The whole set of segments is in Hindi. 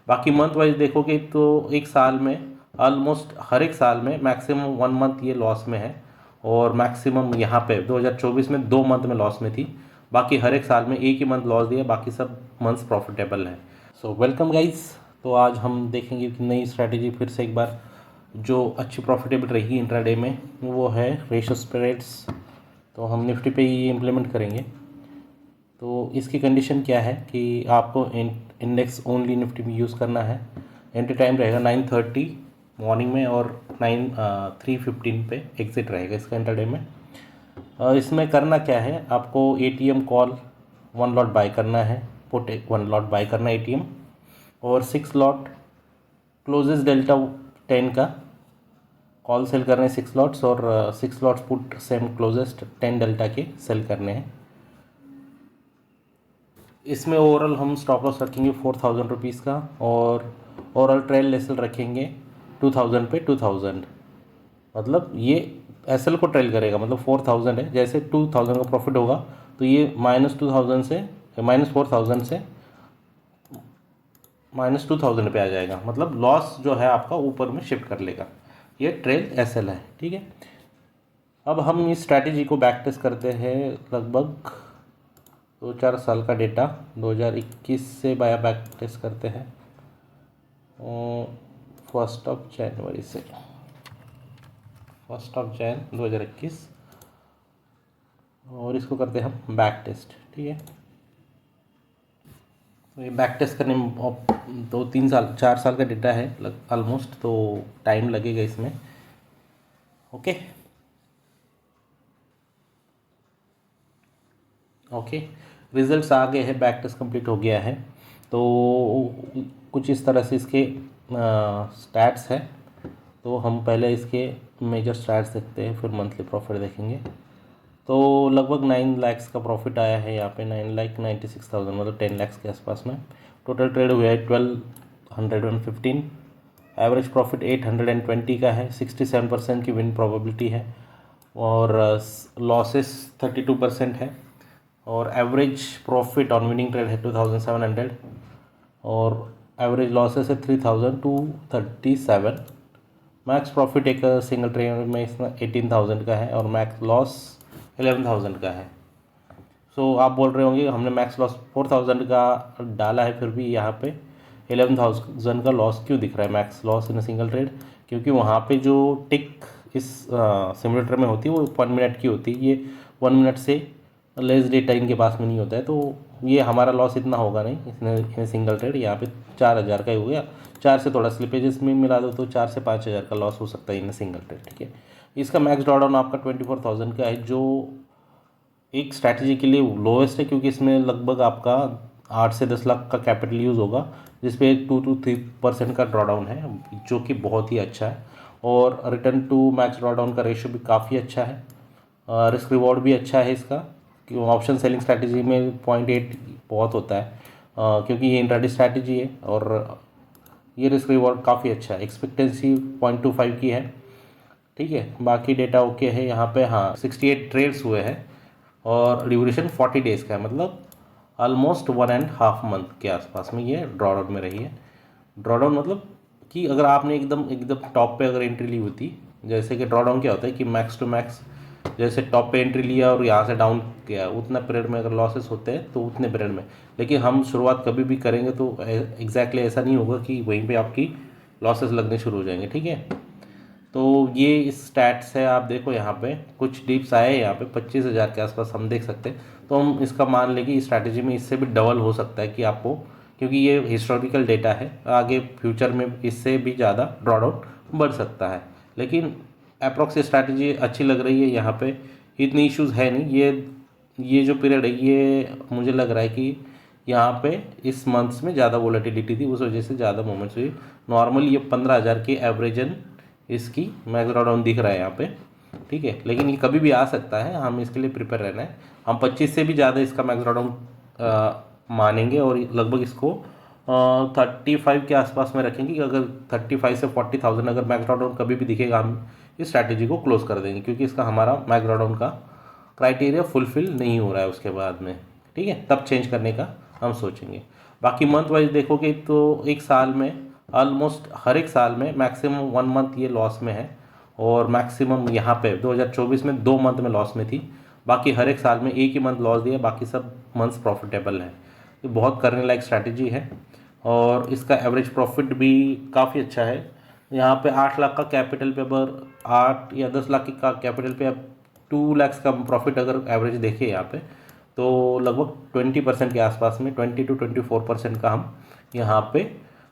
बाकी मंथ वाइज देखोगे तो एक साल में ऑलमोस्ट हर एक साल में मैक्सिमम 1 मंथ ये लॉस में है, और मैक्सिमम यहाँ पे 2024 में 2 मंथ में लॉस में थी। बाकी हर एक साल में एक ही मंथ लॉस दिया, बाकी सब मंथ्स प्रॉफिटेबल है। So welcome guys. तो आज हम देखेंगे कि नई स्ट्रैटेजी फिर से एक बार जो अच्छी प्रॉफिटेबल रही इंट्राडे में, वो है रेशियो स्प्रेड्स। तो हम निफ्टी पे ही इम्प्लीमेंट करेंगे। तो इसकी कंडीशन क्या है कि आपको इंडेक्स ओनली निफ्टी में यूज़ करना है। एंट्री टाइम रहेगा 9:30 मॉर्निंग में, और 3:15 पे एग्ज़िट रहेगा इसका इंट्राडे में। इसमें करना क्या है, आपको एटीएम कॉल 1 लॉट बाय करना है, पुट 1 लॉट बाय करना है एटीएम, और 6 लॉट क्लोजेस डेल्टा 10 का कॉल सेल करने हैं 6 लॉट्स, और 6 lots put same closest 10 delta के सेल करने हैं। इसमें ओवरऑल हम स्टॉप लॉस रखेंगे 4000 रुपीज़ का, और ओवरऑल ट्रेल लेसल रखेंगे 2000 पे 2000। मतलब ये एसएल को ट्रेल करेगा, मतलब 4000 है, जैसे 2000 का प्रॉफिट होगा तो ये -2000 से -4000 से -2000 पे आ जाएगा, मतलब लॉस जो है आपका ऊपर में शिफ्ट कर लेगा। ये ट्रेल एसएल है, ठीक है। अब हम इस स्ट्रैटेजी को बैक टेस्ट करते हैं लगभग 2-4 साल का डेटा 2021 से बाया बैक टेस्ट करते हैं, 1 से 1 2021, और इसको करते हैं हम बैक टेस्ट, ठीक है। तो ये बैक टेस्ट करने में 4 साल का डेटा है ऑलमोस्ट, तो टाइम लगेगा इसमें। ओके, रिजल्ट्स आ गए हैं, बैक टेस्ट कंप्लीट हो गया है। तो कुछ इस तरह से इसके स्टैट्स है। तो हम पहले इसके मेजर स्टैट्स देखते हैं, फिर मंथली प्रॉफिट देखेंगे। तो लगभग 9 लाख का प्रॉफिट आया है यहाँ पे, 9,96,000, मतलब 10 लाख के आसपास में। टोटल ट्रेड हुआ है 1215। एवरेज प्रॉफिट 820 का है, 67% की विन प्रोबेबिलिटी है, और लॉसेस 32% है, और average profit on winning trade है 2700, और एवरेज लॉसेस है 3237। मैक्स प्रॉफिट एक सिंगल ट्रेड में इसमें 18,000 का है, और मैक्स लॉस 11,000 का है। सो आप बोल रहे होंगे हमने मैक्स लॉस 4000 का डाला है, फिर भी यहाँ पे 11,000 का लॉस क्यों दिख रहा है, max loss in single trade? क्योंकि वहाँ पे जो टिक इस सिमुलेटर में होती है वो 1 मिनट की होती है। ये 1 मिनट से लेस डेटा इनके पास में नहीं होता है, तो ये हमारा लॉस इतना होगा नहीं इसने सिंगल ट्रेड। यहाँ पे 4000 का ही हो गया, 4 से थोड़ा स्लिपेजेस में मिला दो तो 4 से 5000 का लॉस हो सकता है इन सिंगल ट्रेड, ठीक है। इसका मैक्स ड्रॉडाउन आपका 24,000 का है, जो एक स्ट्रैटेजी के लिए लोएस्ट है, क्योंकि इसमें लगभग आपका 8 से 10 लाख का कैपिटल यूज़ होगा, जिसपे 2 to 3% का ड्रॉडाउन है, जो कि बहुत ही अच्छा है। और रिटर्न टू मैक्स ड्रॉडाउन का रेशियो भी काफ़ी अच्छा है, रिस्क रिवॉर्ड भी अच्छा है इसका, कि ऑप्शन सेलिंग स्ट्रैटेजी में 0.8 बहुत होता है, क्योंकि ये इंट्राडे स्ट्रैटेजी है, और ये रिस्क रिवॉर्ड काफ़ी अच्छा है। एक्सपेक्टेंसी 0.25 की है, ठीक है। बाकी डेटा ओके है यहाँ पे। हाँ, 68 ट्रेड्स हुए हैं, और ड्यूरेशन 40 डेज़ का है, मतलब ऑलमोस्ट 1.5 मंथ के आसपास में ये ड्रॉडाउन में रही है। ड्रॉडाउन मतलब कि अगर आपने एकदम एकदम टॉप पे अगर एंट्री ली होती, जैसे कि ड्रॉडाउन क्या होता है कि मैक्स टू मैक्स, जैसे टॉप पे एंट्री लिया और यहाँ से डाउन किया, उतना पीरियड में अगर लॉसेस होते हैं तो उतने पीरियड में। लेकिन हम शुरुआत कभी भी करेंगे तो एग्जैक्टली ऐसा नहीं होगा कि वहीं पे आपकी लॉसेस लगने शुरू हो जाएंगे, ठीक है। तो ये स्टैट्स है, आप देखो यहाँ पे कुछ डिप्स आए हैं, यहाँ पे 25,000 के आसपास हम देख सकते हैं। तो हम इसका मान लें कि इस स्ट्रैटेजी में इससे भी डबल हो सकता है कि आपको, क्योंकि ये हिस्टोरिकल डेटा है, आगे फ्यूचर में इससे भी ज़्यादा ड्रॉडाउन बढ़ सकता है। लेकिन अप्रॉक्स स्ट्रैटेजी अच्छी लग रही है, यहाँ पे इतनी इश्यूज़ है नहीं। ये जो पीरियड है, ये मुझे लग रहा है कि यहाँ पे इस मंथ्स में ज़्यादा वोलेटिलिटी थी, उस वजह से ज़्यादा मूवमेंट्स हुई। नॉर्मली ये 15,000 की एवरेजन इसकी मैक्स ड्रॉडाउन दिख रहा है यहाँ पे, ठीक है। लेकिन ये कभी भी आ सकता है, हम इसके लिए प्रिपेयर रहना है। हम 25 से भी ज़्यादा इसका मैक्स ड्रॉडाउन मानेंगे, और लगभग इसको 35 के आसपास में रखेंगे कि अगर 35 से 40,000 अगर मैक्स ड्रॉडाउन कभी भी दिखेगा, हम इस स्ट्रैटेजी को क्लोज कर देंगे, क्योंकि इसका हमारा मैक्स ड्रॉडाउन का क्राइटेरिया फुलफिल नहीं हो रहा है उसके बाद में, ठीक है। तब चेंज करने का हम सोचेंगे। बाकी मंथ वाइज देखोगे तो एक साल में ऑलमोस्ट हर एक साल में मैक्सिमम 1 मंथ ये लॉस में है, और मैक्सिमम यहाँ पे 2024 में 2 मंथ में लॉस में थी। बाकी हर एक साल में एक ही मंथ लॉस दिया, बाकी सब मंथ्स प्रॉफिटेबल है। तो बहुत करने लायक स्ट्रैटेजी है, और इसका एवरेज प्रॉफिट भी काफ़ी अच्छा है। यहाँ पे 8 लाख का कैपिटल पे अगर 8 या 10 लाख का कैपिटल पे अब 2 लाख का प्रॉफिट अगर एवरेज देखें यहाँ पे, तो लगभग 20% के आसपास में 20 to 24% का हम यहाँ पे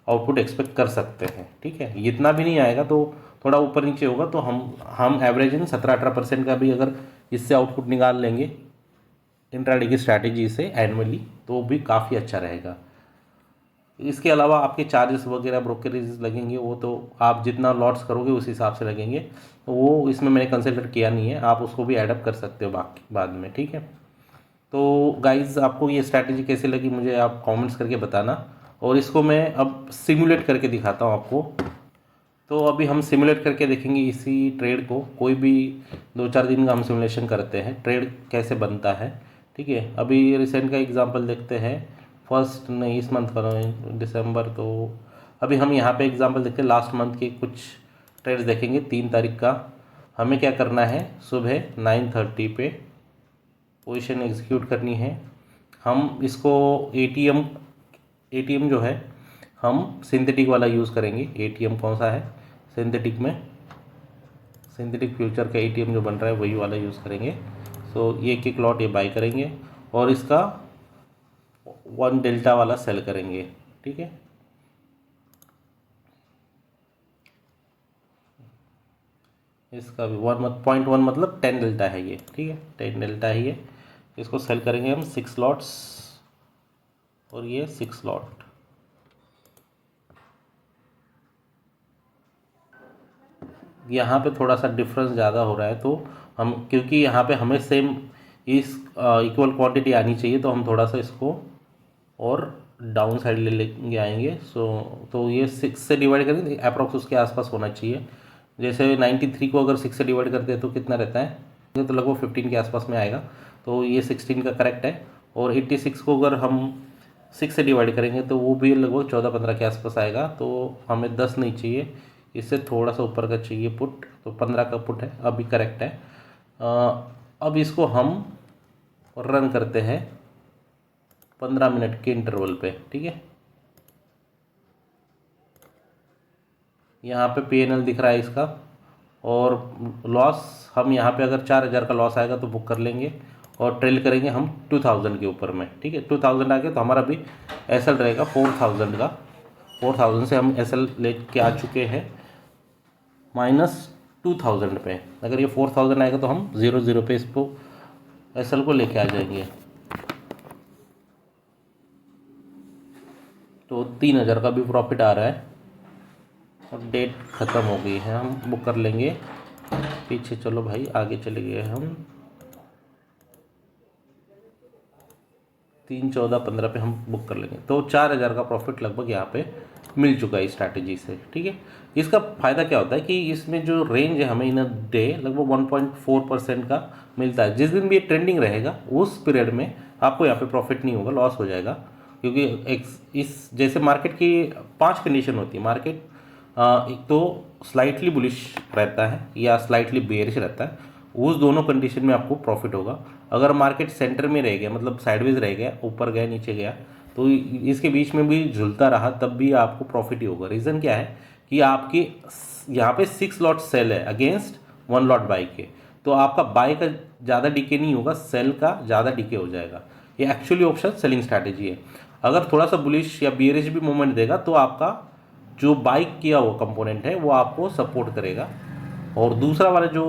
आउटपुट एक्सपेक्ट कर सकते हैं। ठीक है, इतना भी नहीं आएगा तो थोड़ा ऊपर नीचे होगा, तो हम एवरेज इन 17-18% का भी अगर इससे आउटपुट निकाल लेंगे इंट्राडे की स्ट्रैटेजी से एनुअली, तो भी काफ़ी अच्छा रहेगा। इसके अलावा आपके चार्जेस वगैरह ब्रोकरेज लगेंगे, वो तो आप जितना लॉट्स करोगे उस हिसाब से लगेंगे, तो वो इसमें मैंने कंसिडर किया नहीं है, आप उसको भी एडअप कर सकते हो बाकी बाद में। ठीक है, तो गाइज़ आपको ये स्ट्रैटेजी कैसे लगी मुझे आप कमेंट्स करके बताना, और इसको मैं अब सिमुलेट करके दिखाता हूँ आपको। तो अभी हम सिमुलेट करके देखेंगे इसी ट्रेड को, कोई भी 2-4 दिन का हम सिमुलेशन करते हैं ट्रेड कैसे बनता है। ठीक है, अभी रिसेंट का एग्जांपल देखते हैं, फर्स्ट नहीं इस मंथ का दिसंबर, तो अभी हम यहाँ पे एग्जांपल देखते हैं लास्ट मंथ के कुछ ट्रेड्स देखेंगे। 3 तारीख का हमें क्या करना है, सुबह 9:30 पे पोजीशन एग्जीक्यूट करनी है। हम इसको एटीएम जो है हम सिंथेटिक वाला यूज़ करेंगे। एटीएम कौन सा है, सिंथेटिक में सिंथेटिक फ्यूचर का एटीएम जो बन रहा है वही वाला यूज़ करेंगे। सो ये एक लॉट ये बाई करेंगे और इसका 1 डेल्टा वाला सेल करेंगे। ठीक है, इसका भी 1.1 मतलब 10 डेल्टा है ये। ठीक है, 10 डेल्टा है ये, इसको सेल करेंगे हम 6 लॉट्स और ये 6 लॉट। यहाँ पे थोड़ा सा डिफरेंस ज़्यादा हो रहा है, तो हम क्योंकि यहाँ पे हमें सेम इस इक्वल क्वांटिटी आनी चाहिए, तो हम थोड़ा सा इसको और डाउन साइड ले लेंगे आएंगे। तो ये 6 से डिवाइड करेंगे, अप्रॉक्स उसके आसपास होना चाहिए। जैसे 93 को अगर 6 से डिवाइड करते हैं तो कितना रहता है, तो लगभग 15 के आसपास में आएगा, तो ये 16 का करेक्ट है। और 86 को अगर हम 6 से डिवाइड करेंगे तो वो भी लगभग 14-15 के आसपास आएगा, तो हमें 10 नहीं चाहिए, इससे थोड़ा सा ऊपर का चाहिए पुट, तो 15 का पुट है, अभी करेक्ट है। अब इसको हम रन करते हैं 15 मिनट के इंटरवल पे। ठीक है, यहाँ पे पीएनएल दिख रहा है इसका, और लॉस हम यहाँ पे अगर 4000 का लॉस आएगा तो बुक कर लेंगे और ट्रेल करेंगे हम 2000 के ऊपर में। ठीक है, 2000 आ गया तो हमारा भी एसएल रहेगा 4000 का। 4000 से हम एसएल लेके आ चुके हैं -2000 पे। अगर ये 4000 आएगा तो हम 00 पे इसको एसएल को लेके आ जाएंगे, तो 3000 का भी प्रॉफिट आ रहा है। और डेट ख़त्म हो गई है, हम बुक कर लेंगे। पीछे चलो भाई, आगे चले गए हम 3/14/15 पे हम बुक कर लेंगे, तो 4000 का प्रॉफिट लगभग यहाँ पे मिल चुका है इस स्ट्रैटेजी से। ठीक है, इसका फ़ायदा क्या होता है कि इसमें जो रेंज है हमें इन अ डे लगभग 1.4% का मिलता है। जिस दिन भी ये ट्रेंडिंग रहेगा उस पीरियड में आपको यहाँ पे प्रॉफिट नहीं होगा, लॉस हो जाएगा, क्योंकि इस जैसे मार्केट की 5 कंडीशन होती है। मार्केट एक तो स्लाइटली बुलिश रहता है या स्लाइटली बेयरिश रहता है, उस दोनों कंडीशन में आपको प्रॉफिट होगा। अगर मार्केट सेंटर में रह गया, मतलब साइडवेज रह गया, ऊपर गया नीचे गया, तो इसके बीच में भी झुलता रहा, तब भी आपको प्रॉफिट ही होगा। रीज़न क्या है कि आपके यहाँ पे 6 लॉट सेल है अगेंस्ट 1 लॉट बाई के, तो आपका बाई का ज़्यादा डीके नहीं होगा, सेल का ज़्यादा डीके हो जाएगा। ये एक्चुअली ऑप्शन सेलिंग स्ट्रैटेजी है। अगर थोड़ा सा बुलिश या बियरिश भी मूवमेंट देगा तो आपका जो बाई किया हुआ कंपोनेंट है वो आपको सपोर्ट करेगा, और दूसरा वाला जो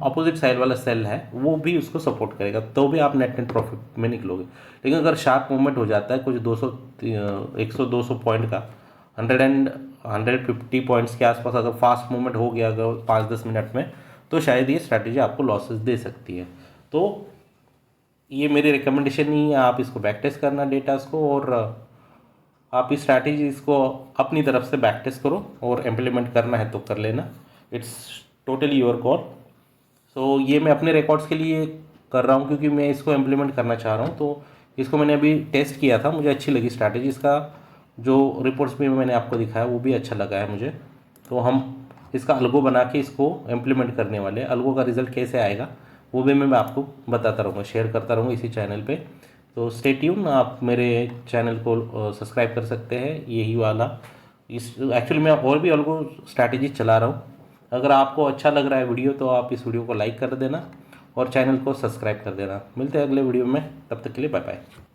अपोजिट साइड वाला सेल है वो भी उसको सपोर्ट करेगा, तो भी आप नेट प्रॉफिट में निकलोगे। लेकिन अगर शार्प मूवमेंट हो जाता है कुछ 100-200 पॉइंट का, 150 पॉइंट्स के आसपास अगर फास्ट मूवमेंट हो गया अगर 5-10 मिनट में, तो शायद ये स्ट्रैटेजी आपको लॉसेस दे सकती है। तो ये मेरी रिकमेंडेशन नहीं है, आप इसको बैक टेस्ट करना डेटास को, और आप इस स्ट्रैटेजीज को अपनी तरफ से बैक टेस्ट करो, और इम्प्लीमेंट करना है तो कर लेना, इट्स टोटली योर कॉल। सो ये मैं अपने रिकॉर्ड्स के लिए कर रहा हूँ क्योंकि मैं इसको इम्प्लीमेंट करना चाह रहा हूँ, तो इसको मैंने अभी टेस्ट किया था, मुझे अच्छी लगी स्ट्रैटेजी। इसका जो रिपोर्ट्स भी मैंने आपको दिखाया वो भी अच्छा लगा है मुझे। तो हम इसका अल्गो बना के इसको इम्प्लीमेंट करने वाले हैं। अल्गो का रिज़ल्ट कैसे आएगा वो भी मैं आपको बताता रहूँगा, शेयर करता रहूँगा इसी चैनल पे। तो स्टे ट्यून, आप मेरे चैनल को सब्सक्राइब कर सकते हैं, यही वाला। इस एक्चुअली मैं और भी अल्गो स्ट्रैटेजी चला रहा हूँ। अगर आपको अच्छा लग रहा है वीडियो तो आप इस वीडियो को लाइक कर देना और चैनल को सब्सक्राइब कर देना। मिलते हैं अगले वीडियो में, तब तक के लिए बाय बाय।